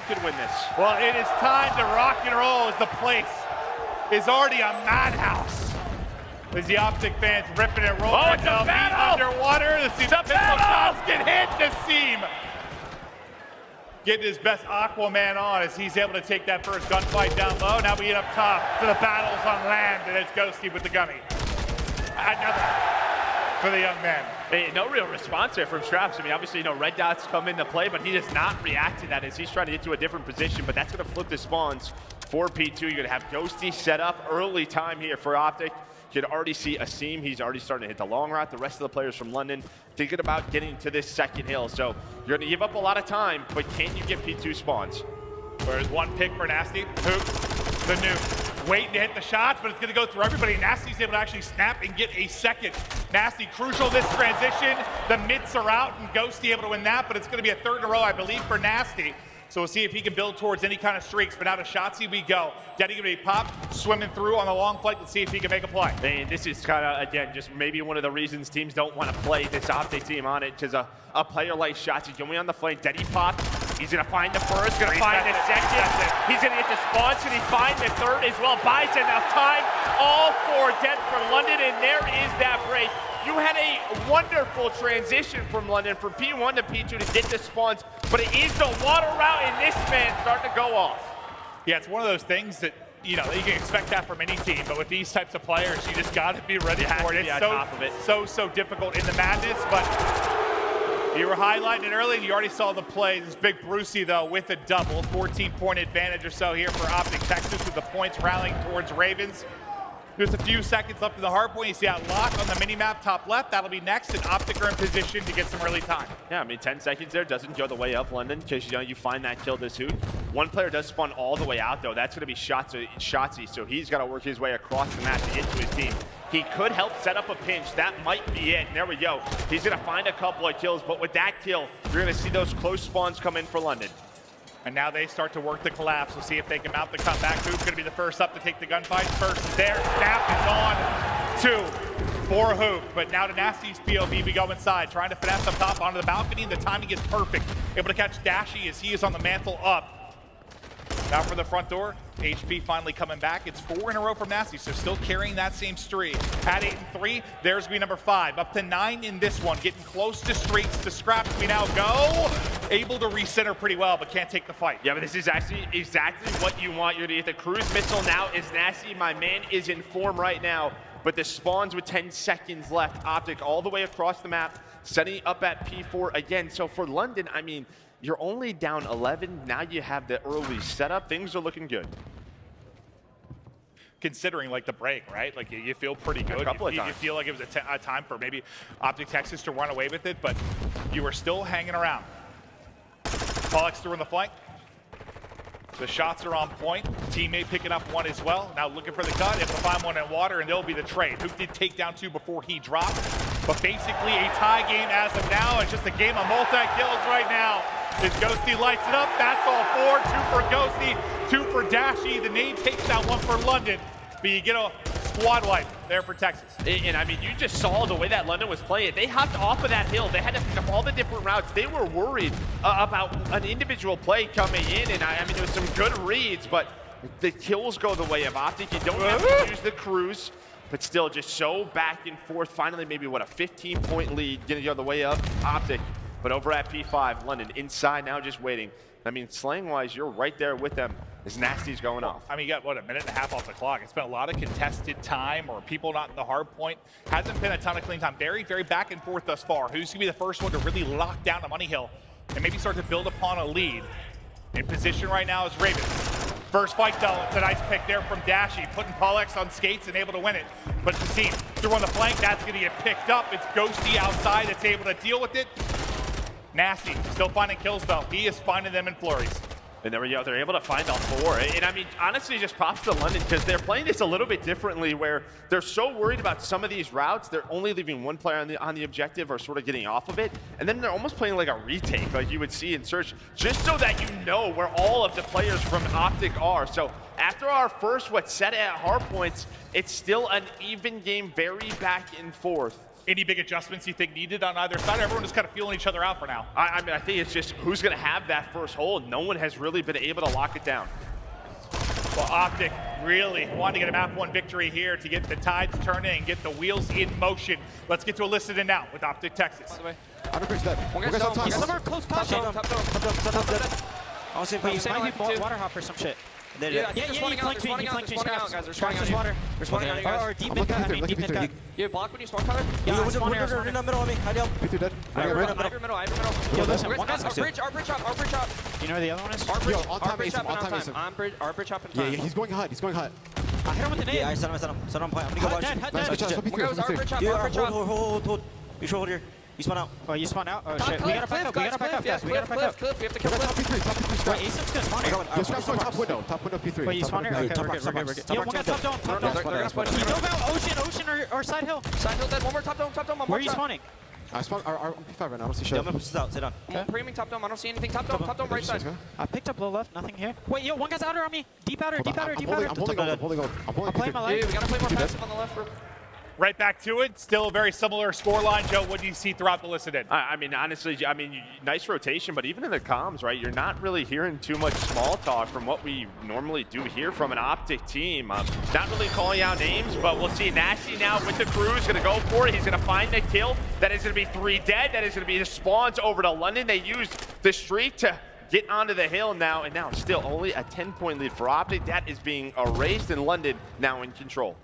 could win this. Well, it is time to rock and roll as the place is already a madhouse. As the Optic fans ripping and rolling. Oh, it's a battle! Underwater, the pistol shots get hit. Nassim getting his best Aquaman on as he's able to take that first gunfight down low. Now we get up top to the battles on land, and it's Ghosty with the gummy. Another for the young man. Hey, no real response there from Straps. I mean, obviously, red dots come into play, but he does not react to that as he's trying to get to a different position, but that's going to flip the spawns for P2. You're going to have Ghosty set up early time here for Optic. You can already see Asim. He's already starting to hit the long route. The rest of the players from London thinking about getting to this second hill. So you're going to give up a lot of time, but can you get P2 spawns? There's one pick for Nasty. Huke, the nuke. Waiting to hit the shots, but it's going to go through everybody. Nasty's able to actually snap and get a second. Nasty crucial this transition. The mitts are out, and Ghosty able to win that, but it's going to be a third in a row, I believe, for Nasty. So we'll see if he can build towards any kind of streaks. But now to shotzzy we go. Daddy gonna be popped, swimming through on the long flight. Let's see if he can make a play. And this is kind of, again, just maybe one of the reasons teams don't want to play this Optic team on it, because a player like shotzzy going on the flank. Daddy pop. He's going to find the first, going to find the second. He's going to get the spawns. Can he find the third as well? Buys enough time. All four dead for London, and there is that break. You had a wonderful transition from London from P1 to P2 to get the spawns, but it is the water route, and this man starting to go off. Yeah, it's one of those things that, you can expect that from any team, but with these types of players, you just got to be ready for it. It's so difficult in the madness, but you were highlighting it early, and you already saw the play. This big Brucey, though, with a double. 14-point advantage or so here for Optic Texas, with the points rallying towards Ravens. There's a few seconds left in the hard point. You see that lock on the mini-map top left. That'll be next, and Optic are in position to get some early time. Yeah, I mean, 10 seconds there doesn't go the way up London, because you find that kill this hoot. One player does spawn all the way out, though. That's going to be shotzzy, so he's got to work his way across the map to get to his team. He could help set up a pinch. That might be it. And there we go. He's going to find a couple of kills, but with that kill, you're going to see those close spawns come in for London. And now they start to work the collapse. We'll see if they can mount the comeback. Who's going to be the first up to take the gunfight? First is there. Snap is on. 2 for Hoop. But now to Nasty's POV, we go inside, trying to finesse up top onto the balcony, and the timing is perfect. Able to catch Dashy as he is on the mantle up. Now for the front door, HP finally coming back. It's 4 in a row from Nasty, so still carrying that same streak. At 8 and 3, there's going to be number 5. Up to 9 in this one, getting close to streaks. To scraps we now go. Able to recenter pretty well, but can't take the fight. Yeah, but this is actually exactly what you want. You're going to get the cruise missile now. Is Nasty, my man, is in form right now. But the spawns with 10 seconds left. Optic all the way across the map, setting up at P4 again. So for London, I mean, you're only down 11. Now you have the early setup. Things are looking good. Considering the break, right? You feel pretty good. You feel like it was a time for maybe Optic Texas to run away with it, but you were still hanging around. Pollux through in the flank. The shots are on point. Teammate picking up one as well. Now looking for the cut. Able to find one in water, and there'll be the trade. Hook did take down 2 before he dropped, but basically a tie game as of now. It's just a game of multi-kills right now. As Ghosty lights it up, that's all 4. 2 for Ghosty, 2 for Dashy. The nade takes that one for London, but you get a squad wipe there for Texas. And I mean, you just saw the way that London was playing. They hopped off of that hill. They had to pick up all the different routes. They were worried about an individual play coming in, and I mean, there was some good reads, but the kills go the way of Optic. You don't have to use the cruise, but still just so back and forth. Finally, maybe a 15-point lead getting the other way of Optic. But over at P5, London inside now just waiting. I mean, slang-wise, you're right there with them as Nasty's going off. I mean, you got, a minute and a half off the clock. It's been a lot of contested time or people not in the hard point. Hasn't been a ton of clean time. Very, very back and forth thus far. Who's going to be the first one to really lock down the money hill and maybe start to build upon a lead? In position right now is Ravens. First fight, though, it's a nice pick there from Dashy, putting Pollux on skates and able to win it. But Nassim through on the flank, that's going to get picked up. It's Ghosty outside that's able to deal with it. Nasty, still finding kills though. He is finding them in flurries. And there we go, they're able to find all 4. And I mean, honestly, just props to London, because they're playing this a little bit differently, where they're so worried about some of these routes, they're only leaving one player on the objective or sort of getting off of it. And then they're almost playing like a retake, like you would see in Search, just so that you know where all of the players from Optic are. So after our first, set at hard points, it's still an even game, very back and forth. Any big adjustments you think needed on either side? Everyone just kind of feeling each other out for now. I mean, I think it's just who's going to have that first hold. No one has really been able to lock it down. Well, Optic really wanting to get a map 1 victory here to get the tides turning and get the wheels in motion. Let's get to Elicit in now with Optic Texas. By the way. I'm gonna that. One guy's down. He's somewhere close, caution. Top down. I was saying, you say maybe water hop or some shit. Yeah, they're spawning out, they're spawning out, guys. They're spawning out. Water. They're spawning out, guys. Or deep mid cut, I mean deep mid cut. You have block when you spawn, Tyler? Yeah, I spawn here. In the middle of me. Hide down. P3 dead. I have your middle. Yo, listen, one guy's our bridge up. You know where the other one is? Our bridge up in time. Our bridge up in time. Yeah, he's going hot. I hit him with the nade. Yeah, I set him. Set him. I'm gonna go watch. One guy was our bridge up. Hold. Be sure hold here. You spawn out. Oh, you spawn out? Oh shit, we gotta back up, Cliff. We have to kill Cliff. Wait, Asim's gonna spawn here. Yo, scrap's top window P3. Wait, you spawn here? Okay, we're good. Yo, one guy top dome. They're gonna spawn. You dove out ocean or side hill. Side hill dead. One more top dome. Where are you spawning? I spawn our P5 right now. I don't see shit. I'm gonna push this out. Sit down. I'm premium top dome. I don't see anything. Top dome right side. I picked up low left, nothing here. Wait, yo, one guy's outer on me. Deep outer. I'm holding on. I'm playing my Yeah, life. we gotta play more passive on the left. Right back to it. Still a very similar scoreline. Joe, what do you see throughout the Elicit? I mean, honestly, nice rotation, but even in the comms, right, you're not really hearing too much small talk from what we normally do hear from an Optic team. Not really calling out names, but we'll see Nasty now with the crew is going to go for it. He's going to find the kill. That is going to be 3 dead. That is going to be the spawns over to London. They used the streak to get onto the hill now, and now still only a 10-point lead for Optic. That is being erased, and London now in control.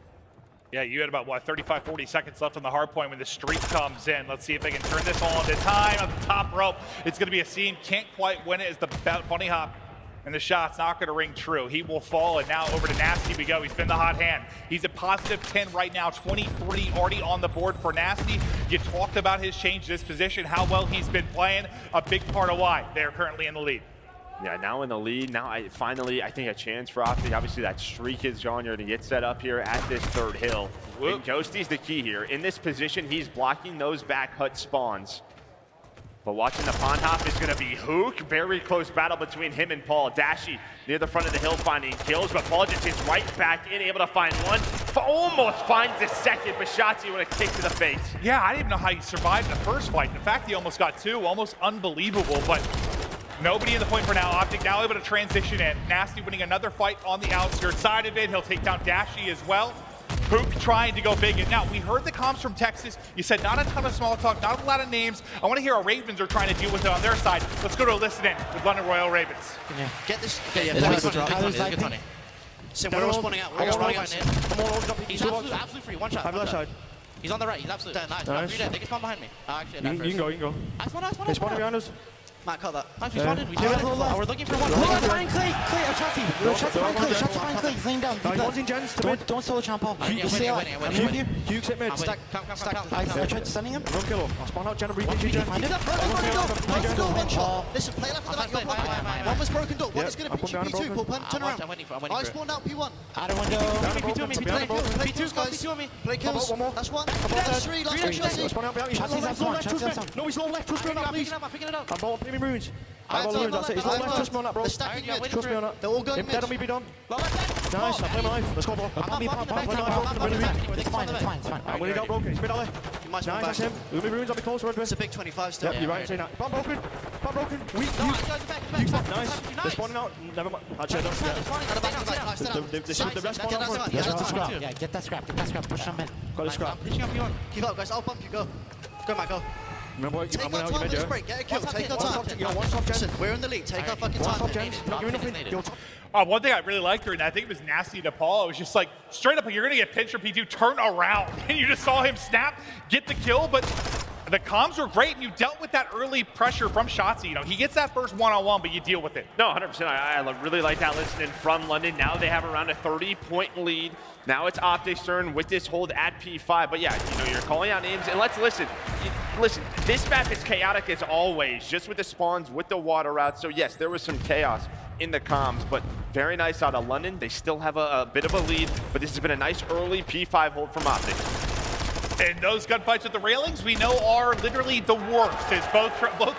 Yeah, you had about, 35, 40 seconds left on the hard point when the streak comes in. Let's see if they can turn this all into time on the top rope. It's going to be a scene. Can't quite win it as the bunny hop and the shot's not going to ring true. He will fall, and now over to Nasty we go. He's been the hot hand. He's at positive 10 right now, 23 already on the board for Nasty. You talked about his change this position, how well he's been playing. A big part of why they're currently in the lead. Yeah, now in the lead. Now I think a chance for Optic. Obviously that streak is gone. You're going to get set up here at this 3rd hill. And Ghosty's the key here. In this position, he's blocking those back hut spawns. But watching the pond hop is going to be huke. Very close battle between him and Paul. Dashy near the front of the hill finding kills, but Paul just gets right back in, able to find one. Almost finds the second, but shotzzy with a kick to the face. Yeah, I didn't even know how he survived the first fight. The fact he almost got 2, almost unbelievable, but nobody in the point for now. Optic now able to transition in. Nasty winning another fight on the outskirts side of it. He'll take down Dashy as well. Hook trying to go big. And now, we heard the comms from Texas. You said not a ton of small talk, not a lot of names. I want to hear how Ravens are trying to deal with it on their side. Let's go to Elicit in with London Royal Ravens. Yeah. Get this. Okay, yeah, Good Tony. So we're all spawning out. We're all spawning out. He's absolutely free. One shot. left side. He's on the right. He's absolutely nice. They can spawn behind me. Actually, you can go. I spawn. They spawn behind us. Matt, cut that. Nice, we spawned in. We're looking for one. Find Clay, shotzzy find Clay. He's laying down. One's in gens, to mid. Don't solo champ Paul. You stay out. Huke's at mid. Stack. I tried stunning him. Run kill him. I'll spawn out Jen and breathe. Listen, play left of the back. One was broken door. One is going to be P2. Pull turn around. I spawned out P1. I don't want to go. Play kills, guys. Play kills. That's one. That's 3. Last one, shotzzy. Spawn out behind you. Shotzzy's no, he's low left. Trust me on that, please. I'm picking it up. I'm bottom premium runes. I'm on runes. That's it. He's low left. Trust me on that, bro. They're stacking mid. Trust me on that. They're all going If mid. dead on me, be done. Nice. I play my life. Let's go, bro. It's fine. I'm winning out broken. He's mid alley. Nice, that's him. Look at me runes. I'll be close. It's a big 25 still. Yep, you're right saying that. Bomb broken. Weak. Nice. They're spawning out. Never mind. Actually, I don't see that. The rest spawn out front. Yeah, get that scrap. Push them in. Got the scrap. Keep up, guys. I'll bump you. Go. Go, Matt. Go. Remember, Take our time with this break. Get a kill. Take our time. Listen, we're in the lead. Take our fucking time. One thing I really liked during that, I think it was Nasty to Paul. It was just like, straight up, you're going to get pinched for P2, turn around. And you just saw him snap, get the kill, but the comms were great, and you dealt with that early pressure from shotzzy. You know, he gets that first one-on-one, but you deal with it. No, 100%. I really like that listening from London. Now they have around a 30-point lead. Now it's Optic's turn with this hold at P5. But yeah, you know, you're calling out names, and let's listen. Listen, this map is chaotic as always, just with the spawns, with the water routes. So yes, there was some chaos in the comms, but very nice out of London. They still have a bit of a lead, but this has been a nice early P5 hold from Optic. And those gunfights at the railings, we know, are literally the worst, as both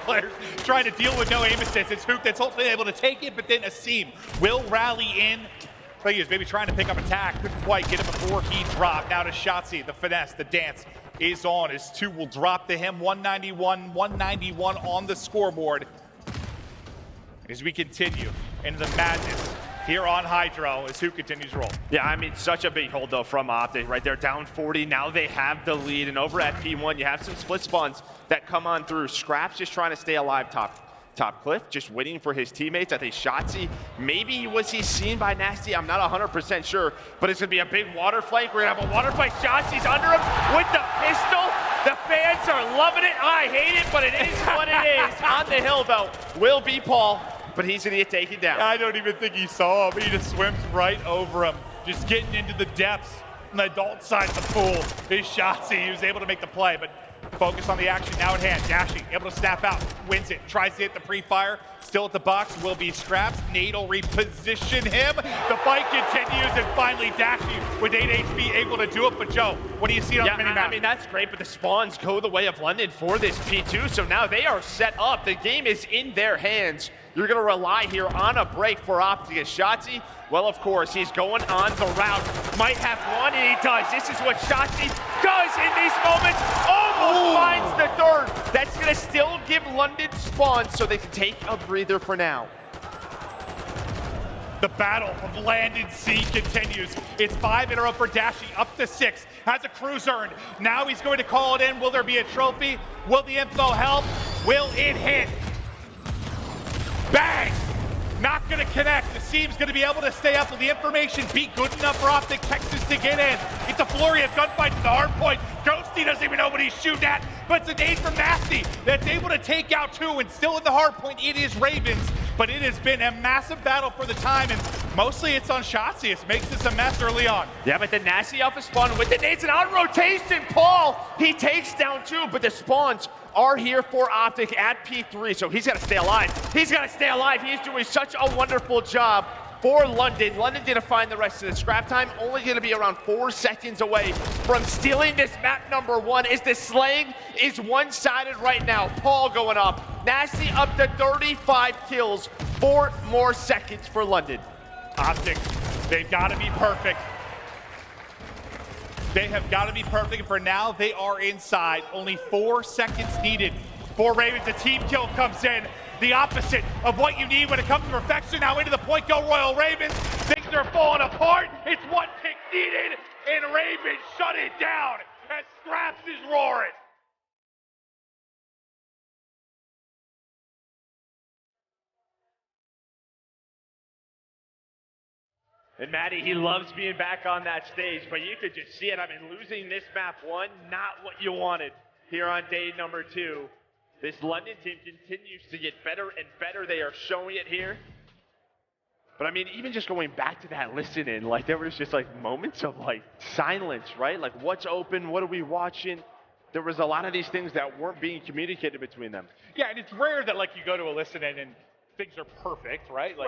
players trying to deal with no aim assist. It's Huke that's ultimately able to take it, but then Asim will rally in. He was maybe trying to pick up attack, couldn't quite get it before he dropped. Now to shotzzy, the finesse, the dance, is on as 2 will drop to him. 191 on the scoreboard. As we continue into the madness here on Hydra as huke continues to roll. Yeah, I mean, such a big hold, though, from Optic. Right there, down 40. Now they have the lead. And over at P1, you have some split spawns that come on through. Scraps just trying to stay alive top cliff, just waiting for his teammates. I think shotzzy, maybe was he seen by Nasty? I'm not 100% sure, but it's going to be a big water flank. We're going to have a water flank. Shotzy's under him with the pistol. The fans are loving it. I hate it, but it is what it is. On the hill, though, will be Paul, but he's going to get taken down. I don't even think he saw him. He just swims right over him, just getting into the depths on the adult side of the pool. His shotzzy, he was able to make the play, but focus on the action now at hand. Dashy able to snap out, wins it, tries to hit the pre-fire. Still at the box, will be scraps. Nate will reposition him. The fight continues, and finally Dashy with 8 HP able to do it. But Joe, what do you see on the minimap? I mean, that's great, but the spawns go the way of London for this P2, so now they are set up. The game is in their hands. You're going to rely here on a break for Optic. shotzzy, well, of course, he's going on the route. Might have one, and he does. This is what shotzzy does in these moments. Almost finds the third. That's going to still give London spawns so they can take a breather for now. The battle of land and sea continues. It's 5 in a row for Dashy, up to 6. Has a cruise earned. Now he's going to call it in. Will there be a trophy? Will the info help? Will it hit? Bang! Not going to connect. The seam's going to be able to stay up. Will the information be good enough for Optic Texas to get in? It's a flurry of gunfights at the hard point. Ghosty doesn't even know what he's shooting at, but it's a nade from Nasty that's able to take out 2, and still in the hard point it is Ravens. But it has been a massive battle for the time, and mostly it's on shotzzy. It makes this a mess early on. Yeah, but the Nasty off the spawn with the nades and on rotation. Paul, he takes down 2, but the spawns are here for Optic at P3, so he's got to stay alive. He's got to stay alive. He's doing such a wonderful job for London. London didn't find the rest of the scrap time. Only going to be around 4 seconds away from stealing this map number 1. As the slaying is one-sided right now. Paul going up. Nasty up to 35 kills. 4 more seconds for London. Optic, they've got to be perfect. They have got to be perfect, and for now, they are inside. Only 4 seconds needed for Ravens. A team kill comes in. The opposite of what you need when it comes to perfection. Now into the point go Royal Ravens. Things are falling apart. It's one pick needed, and Ravens shut it down as Scraps is roaring. And Maddie, he loves being back on that stage, but you could just see it. I mean, losing this map 1, not what you wanted here on day number 2. This London team continues to get better and better. They are showing it here. But I mean, even just going back to that listening, like there was just like moments of like silence, right? Like what's open, what are we watching? There was a lot of these things that weren't being communicated between them. Yeah, and it's rare that like you go to a listen-in and things are perfect, right? Like,